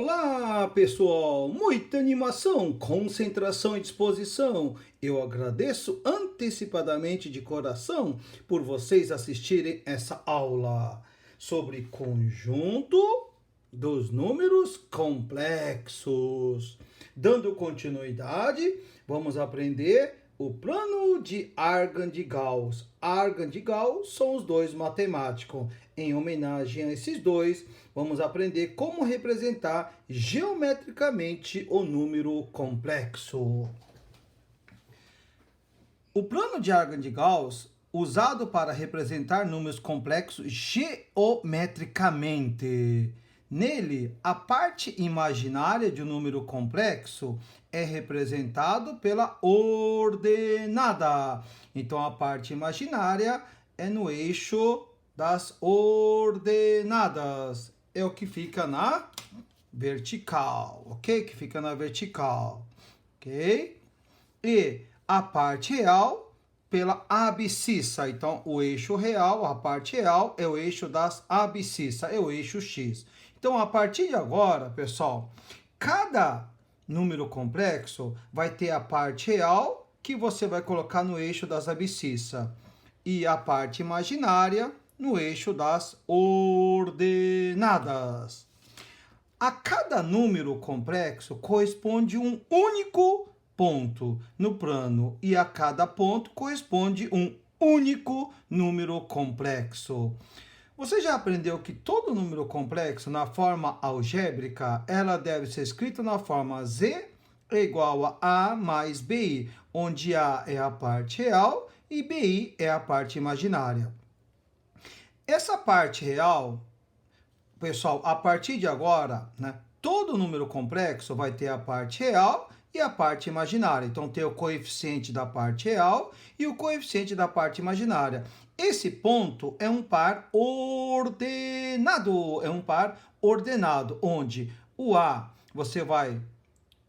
Olá, pessoal! Muita animação, concentração e disposição. Eu agradeço antecipadamente de coração por vocês assistirem essa aula sobre conjunto dos números complexos. Dando continuidade, vamos aprender o plano de Argand e Gauss. Argand e Gauss são os dois matemáticos. Em homenagem a esses dois, vamos aprender como representar geometricamente o número complexo. O plano de Argand e Gauss, usado para representar números complexos geometricamente. Nele, a parte imaginária de um número complexo é representado pela ordenada. Então, a parte imaginária é no eixo das ordenadas. É o que fica na vertical, ok? Que fica na vertical, ok? E a parte real pela abscissa. Então, o eixo real, a parte real, é o eixo das abscissas, é o eixo X. Então, a partir de agora, pessoal, cada número complexo vai ter a parte real que você vai colocar no eixo das abscissas e a parte imaginária no eixo das ordenadas. A cada número complexo corresponde um único ponto no plano e a cada ponto corresponde um único número complexo. Você já aprendeu que todo número complexo na forma algébrica, ela deve ser escrita na forma Z é igual a mais BI, onde A é a parte real e BI é a parte imaginária. Essa parte real, pessoal, a partir de agora, né, todo número complexo vai ter a parte real e a parte imaginária. Então, tem o coeficiente da parte real e o coeficiente da parte imaginária. Esse ponto é um par ordenado, onde o A você vai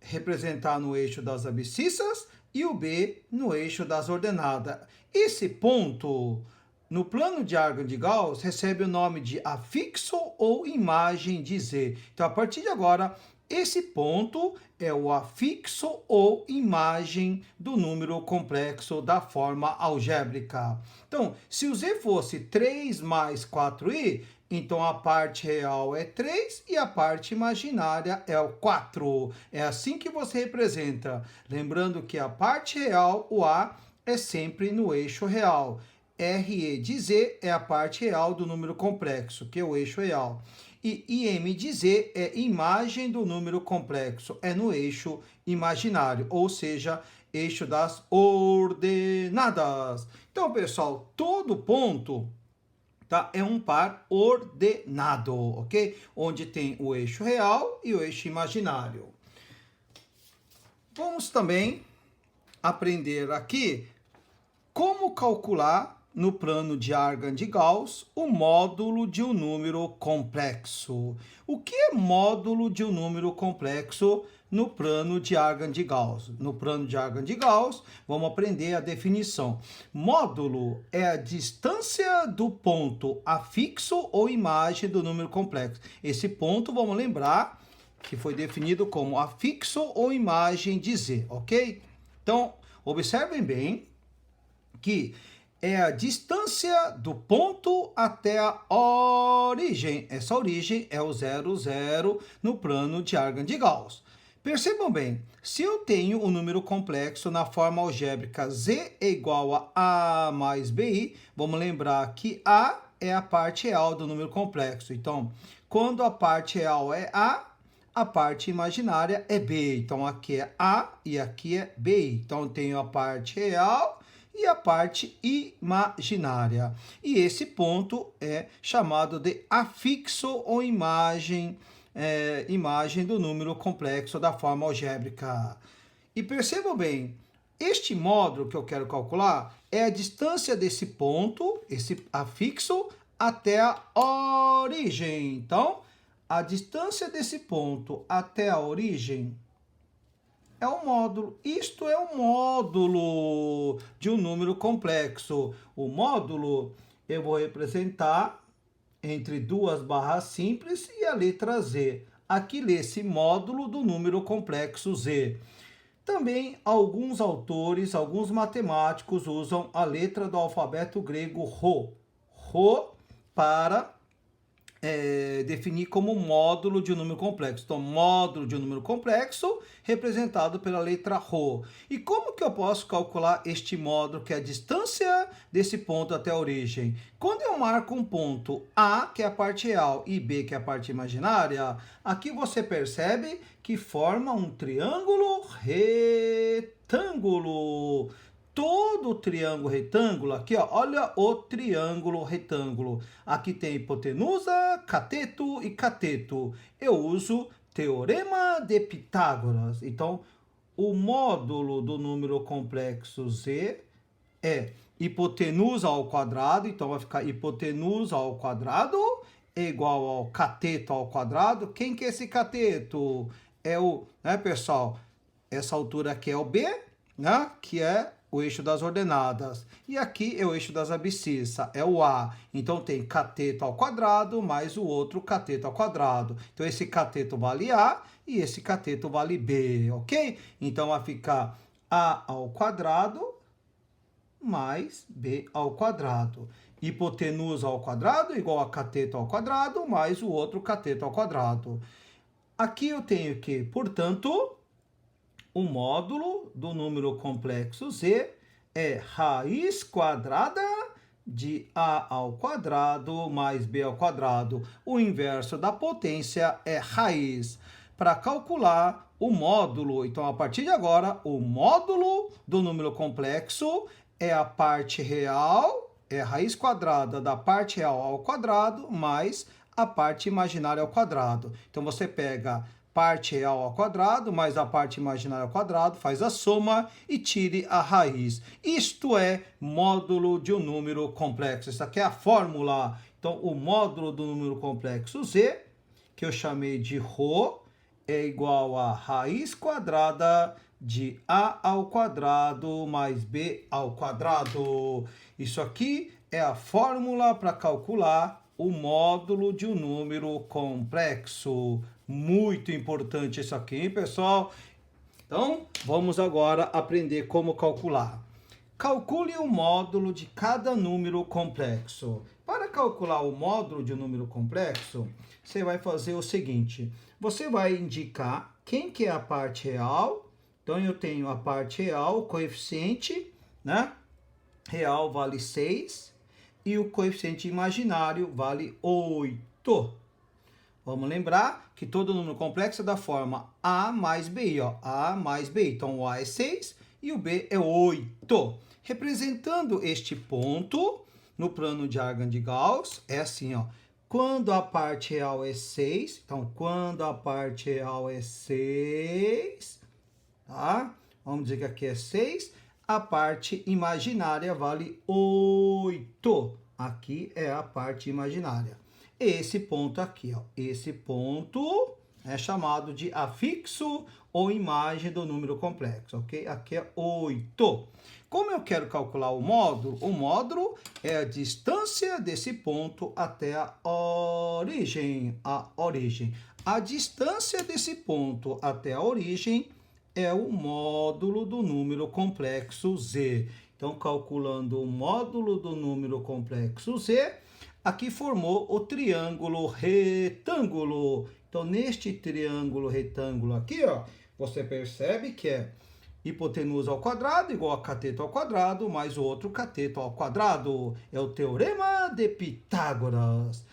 representar no eixo das abscissas e o B no eixo das ordenadas. Esse ponto, no plano de Argand e Gauss, recebe o nome de afixo ou imagem de Z. Então, a partir de agora, esse ponto é o afixo ou imagem do número complexo da forma algébrica. Então, se o Z fosse 3 mais 4i, então a parte real é 3 e a parte imaginária é o 4. É assim que você representa. Lembrando que a parte real, o A, é sempre no eixo real. RE de Z é a parte real do número complexo, que é o eixo real. E IM de Z é imagem do número complexo, é no eixo imaginário, ou seja, eixo das ordenadas. Então, pessoal, todo ponto, tá, é um par ordenado, ok? Onde tem o eixo real e o eixo imaginário. Vamos também aprender aqui como calcular no plano de Argand e Gauss o módulo de um número complexo. O que é módulo de um número complexo no plano de Argand e Gauss? No plano de Argand e Gauss, vamos aprender a definição. Módulo é a distância do ponto afixo ou imagem do número complexo. Esse ponto, vamos lembrar, que foi definido como afixo ou imagem de Z, ok? Então, observem bem que é a distância do ponto até a origem. Essa origem é o 0, 0 no plano de Argand e Gauss. Percebam bem, se eu tenho um número complexo na forma algébrica Z é igual a A mais BI, vamos lembrar que A é a parte real do número complexo. Então, quando a parte real é a parte imaginária é B. Então, aqui é A e aqui é BI. Então, eu tenho a parte real e a parte imaginária. E esse ponto é chamado de afixo ou imagem do número complexo da forma algébrica. E percebam bem, este módulo que eu quero calcular é a distância desse ponto, esse afixo, até a origem. Então, a distância desse ponto até a origem é um módulo. Isto é um módulo de um número complexo. O módulo eu vou representar entre duas barras simples e a letra Z. aqui lê-se módulo do número complexo z. Também alguns autores, alguns matemáticos usam a letra do alfabeto grego Rho para definir como módulo de um número complexo. Então, módulo de um número complexo representado pela letra Rho. E como que eu posso calcular este módulo, que é a distância desse ponto até a origem? Quando eu marco um ponto A, que é a parte real, e B, que é a parte imaginária, aqui você percebe que forma um triângulo retângulo. Todo triângulo retângulo, aqui ó, olha o triângulo retângulo. Aqui tem hipotenusa, cateto e cateto. Eu uso teorema de Pitágoras. Então, o módulo do número complexo z é hipotenusa ao quadrado. Então, vai ficar hipotenusa ao quadrado é igual ao cateto ao quadrado. Quem que é esse cateto? É o, né, pessoal? Essa altura aqui é o B, né? Que é o eixo das ordenadas. E aqui é o eixo das abscissas, é o A. Então tem cateto ao quadrado mais o outro cateto ao quadrado. Então esse cateto vale A e esse cateto vale B, ok? Então vai ficar A ao quadrado mais B ao quadrado. Hipotenusa ao quadrado igual a cateto ao quadrado mais o outro cateto ao quadrado. Aqui eu tenho que, portanto, o módulo do número complexo z é raiz quadrada de a ao quadrado mais b ao quadrado. O inverso da potência é raiz. Para calcular o módulo, então a partir de agora, o módulo do número complexo é a parte real, é a raiz quadrada da parte real ao quadrado mais a parte imaginária ao quadrado. Então você pega parte real ao quadrado mais a parte imaginária ao quadrado, faz a soma e tire a raiz. Isto é módulo de um número complexo. Essa aqui é a fórmula. Então, o módulo do número complexo z, que eu chamei de Rho, é igual a raiz quadrada de a ao quadrado mais b ao quadrado. Isso aqui é a fórmula para calcular o módulo de um número complexo. Muito importante isso aqui, hein, pessoal? Então, vamos agora aprender como calcular. Calcule o módulo de cada número complexo. Para calcular o módulo de um número complexo, você vai fazer o seguinte. Você vai indicar quem que é a parte real. Então, eu tenho a parte real, o coeficiente, né? Real vale 6 e o coeficiente imaginário vale 8. Vamos lembrar que todo número complexo é da forma A mais BI, ó. A mais BI. Então, o A é 6 e o B é 8. Representando este ponto no plano de Argand de Gauss, é assim, ó. Quando a parte real é 6, então, quando a parte real é 6, tá? Vamos dizer que aqui é 6, a parte imaginária vale 8. Aqui é a parte imaginária. Esse ponto aqui, ó, esse ponto é chamado de afixo ou imagem do número complexo, ok? Aqui é 8. Como eu quero calcular o módulo é a distância desse ponto até a origem. A distância desse ponto até a origem é o módulo do número complexo z. Então, calculando o módulo do número complexo z, aqui formou o triângulo retângulo. Então, neste triângulo retângulo aqui, ó, você percebe que é hipotenusa ao quadrado igual a cateto ao quadrado mais o outro cateto ao quadrado. É o teorema de Pitágoras.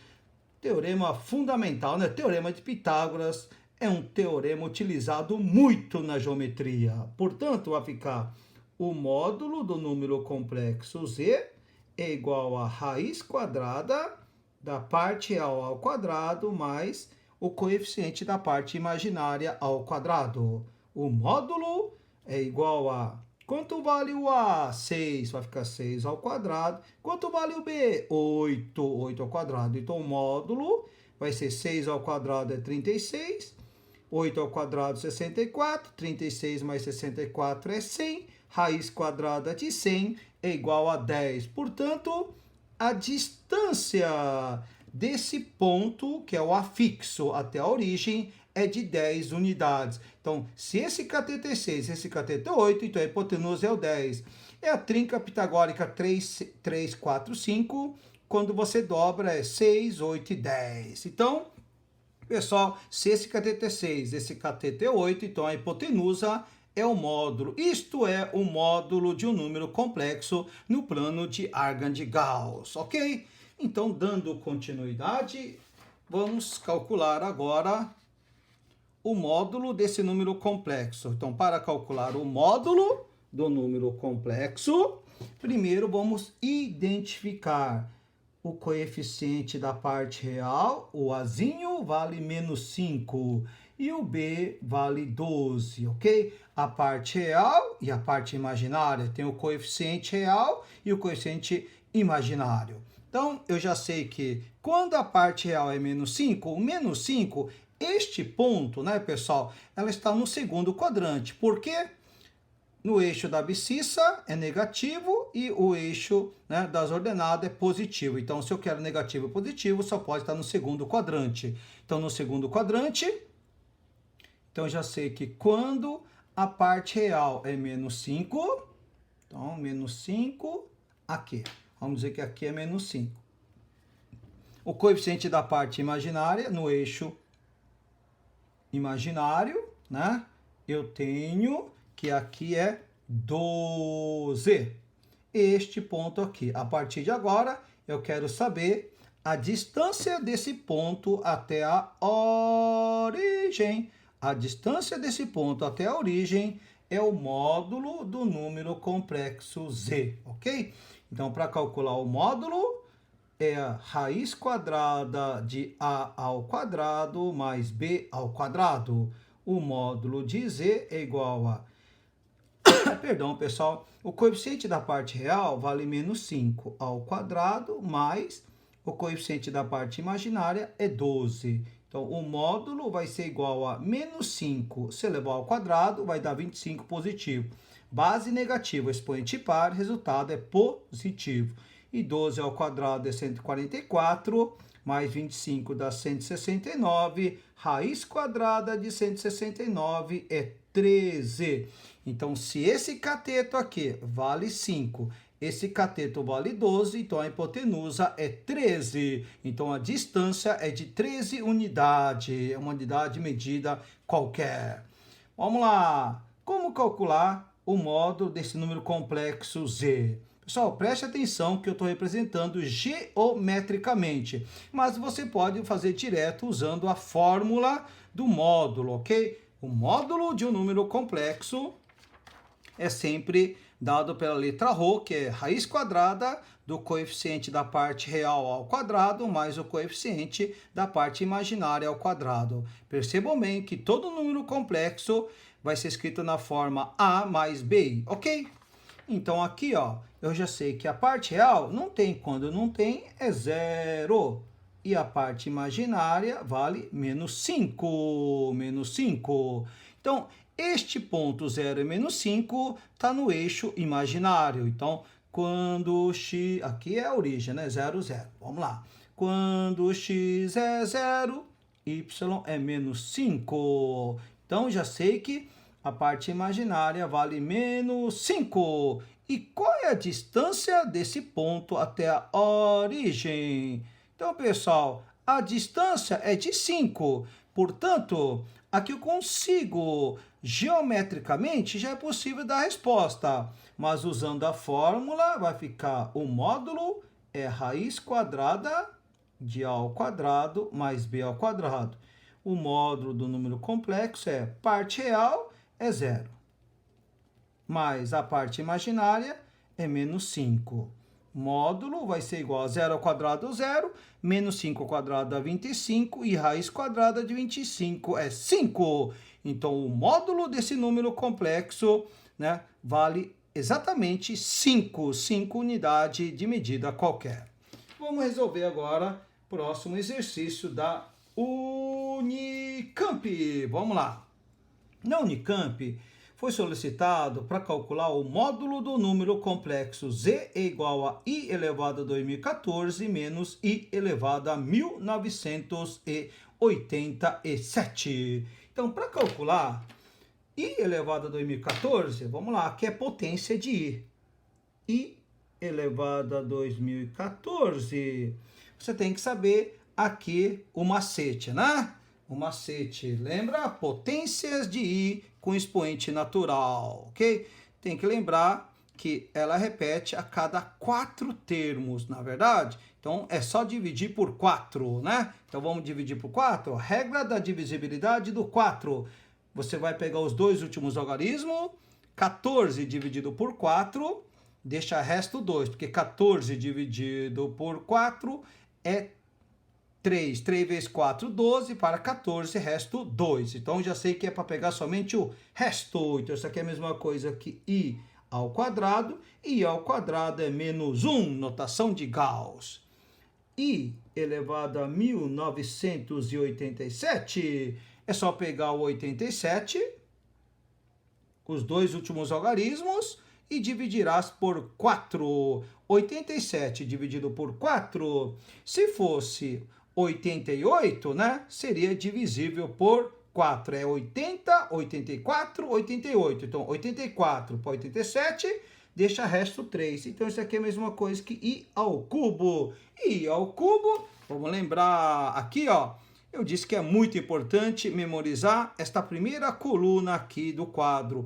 Teorema fundamental, né? Teorema de Pitágoras é um teorema utilizado muito na geometria. Portanto, vai ficar o módulo do número complexo z é igual a raiz quadrada da parte real ao quadrado mais o coeficiente da parte imaginária ao quadrado. O módulo é igual a... Quanto vale o A? 6. Vai ficar 6 ao quadrado. Quanto vale o B? 8. 8 ao quadrado. Então, o módulo vai ser 6 ao quadrado é 36. 8 ao quadrado, 64. 36 mais 64 é 100. Raiz quadrada de 100 é igual a 10. Portanto, a distância desse ponto, que é o afixo até a origem, é de 10 unidades. Então, se esse cateto é 6, esse cateto é 8, então a hipotenusa é o 10. É a trinca pitagórica 3, 3, 4, 5. Quando você dobra é 6, 8 e 10. Então, pessoal, se esse cateto é 6, esse cateto é 8, então a hipotenusa é o módulo. Isto é o módulo de um número complexo no plano de Argand de Gauss, ok? Então, dando continuidade, vamos calcular agora o módulo desse número complexo. Então, para calcular o módulo do número complexo, primeiro vamos identificar o coeficiente da parte real. O Azinho vale menos 5 e o B vale 12, ok? A parte real e a parte imaginária tem o coeficiente real e o coeficiente imaginário. Então, eu já sei que quando a parte real é menos 5, o menos 5, este ponto, né, pessoal, ela está no segundo quadrante. Por quê? No eixo da abscissa é negativo e o eixo, né, das ordenadas é positivo. Então, se eu quero negativo e positivo, só pode estar no segundo quadrante. Então, no segundo quadrante, então eu já sei que quando a parte real é menos 5, então, menos 5 aqui. Vamos dizer que aqui é menos 5. O coeficiente da parte imaginária, no eixo imaginário, né? Eu tenho que aqui é 12. Este ponto aqui. A partir de agora, eu quero saber a distância desse ponto até a origem. A distância desse ponto até a origem é o módulo do número complexo z, ok? Então, para calcular o módulo, é a raiz quadrada de a ao quadrado mais b ao quadrado. O módulo de z é igual a... Perdão, pessoal. O coeficiente da parte real vale menos 5 ao quadrado, mais o coeficiente da parte imaginária é 12. Então, o módulo vai ser igual a menos 5 se levar ao quadrado, vai dar 25 positivo. Base negativa, expoente par, resultado é positivo. E 12 ao quadrado é 144, mais 25 dá 169. Raiz quadrada de 169 é 13. Então, se esse cateto aqui vale 5, esse cateto vale 12, então a hipotenusa é 13. Então, a distância é de 13 unidades, é uma unidade medida qualquer. Vamos lá. Como calcular o módulo desse número complexo z? Pessoal, preste atenção que eu estou representando geometricamente, mas você pode fazer direto usando a fórmula do módulo, ok? O módulo de um número complexo é sempre dado pela letra ρ, que é raiz quadrada do coeficiente da parte real ao quadrado, mais o coeficiente da parte imaginária ao quadrado. Percebam bem que todo número complexo vai ser escrito na forma a mais b, ok? Então, aqui, ó, eu já sei que a parte real não tem. Quando não tem, é 0. E a parte imaginária vale menos 5. Menos 5. Então, este ponto 0 e menos 5 está no eixo imaginário. Então, quando x... Aqui é a origem, né? 0, 0. Vamos lá. Quando x é 0, y é menos 5. Então, já sei que a parte imaginária vale menos 5. E qual é a distância desse ponto até a origem? Então, pessoal, a distância é de 5. Portanto, aqui eu consigo, geometricamente, já é possível dar a resposta. Mas usando a fórmula, vai ficar o módulo é raiz quadrada de a ao quadrado mais b ao quadrado. O módulo do número complexo é parte real é 0, mais a parte imaginária é menos 5. Módulo vai ser igual a 0 ao quadrado, 0, menos 5 ao quadrado dá 25, e raiz quadrada de 25 é 5. Então, o módulo desse número complexo, né, vale exatamente 5 unidades de medida qualquer. Vamos resolver agora o próximo exercício da Unicamp. Vamos lá. Na Unicamp, foi solicitado para calcular o módulo do número complexo z é igual a i elevado a 2014 menos i elevado a 1981. 87. Então, para calcular I elevado a 2014, vamos lá, aqui é potência de I. I elevado a 2014. Você tem que saber aqui o macete, né? O macete, lembra? Potências de I com expoente natural, ok? Tem que lembrar que ela repete a cada 4 termos, na verdade. Então, é só dividir por 4, né? Então, vamos dividir por 4. Regra da divisibilidade do 4. Você vai pegar os dois últimos algarismos. 14 dividido por 4, deixa resto 2, porque 14 dividido por 4 é 3. 3 vezes 4, 12, para 14, resto 2. Então, já sei que é para pegar somente o resto. Então, isso aqui é a mesma coisa que I ao quadrado. I ao quadrado é menos 1, notação de Gauss. I elevado a 1987, é só pegar o 87, os dois últimos algarismos, e dividirás por 4. 87 dividido por 4, se fosse 88, né, seria divisível por 4. É 80, 84, 88. Então, 84 para 87, deixa resto 3. Então, isso aqui é a mesma coisa que I ao cubo. I ao cubo, vamos lembrar aqui, ó. Eu disse que é muito importante memorizar esta primeira coluna aqui do quadro.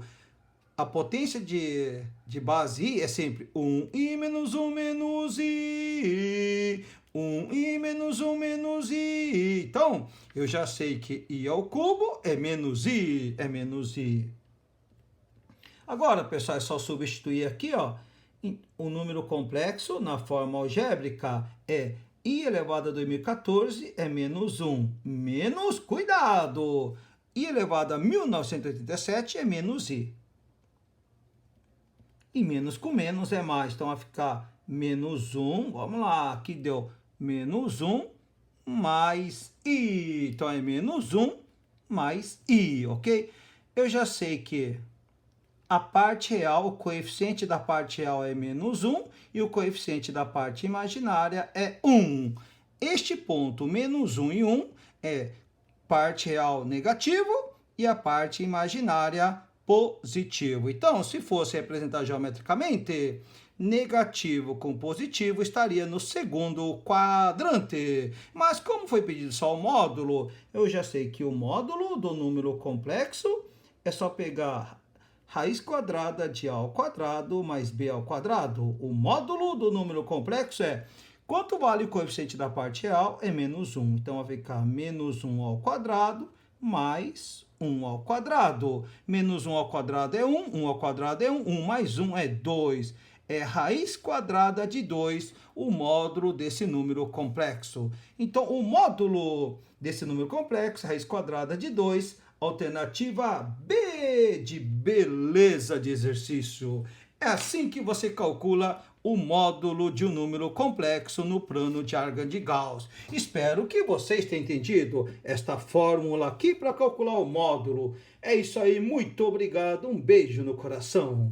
A potência de base I é sempre 1i menos 1 menos I. 1i menos 1 menos I. Então, eu já sei que I ao cubo é menos I. É menos I. Agora, pessoal, é só substituir aqui, ó. O número complexo na forma algébrica é I elevado a 2014 é menos 1. Menos, cuidado! I elevado a 1987 é menos I. E menos com menos é mais. Então, vai ficar menos 1. Vamos lá, aqui deu menos 1 mais I. Então, é menos 1 mais I, ok? Eu já sei que a parte real, o coeficiente da parte real é menos 1 e o coeficiente da parte imaginária é 1. Este ponto, menos 1 e 1, é parte real negativo e a parte imaginária positivo. Então, se fosse representar geometricamente, negativo com positivo estaria no segundo quadrante. Mas como foi pedido só o módulo, eu já sei que o módulo do número complexo é só pegar raiz quadrada de A ao quadrado mais B ao quadrado. O módulo do número complexo é quanto vale o coeficiente da parte real? É menos 1. Então, vai ficar menos 1 ao quadrado mais 1 ao quadrado. Menos 1 ao quadrado é 1, 1 ao quadrado é 1, 1 mais 1 é 2. É raiz quadrada de 2, o módulo desse número complexo. Então, o módulo desse número complexo, raiz quadrada de 2, alternativa B de beleza de exercício. É assim que você calcula o módulo de um número complexo no plano de Argand de Gauss. Espero que vocês tenham entendido esta fórmula aqui para calcular o módulo. É isso aí, muito obrigado, um beijo no coração.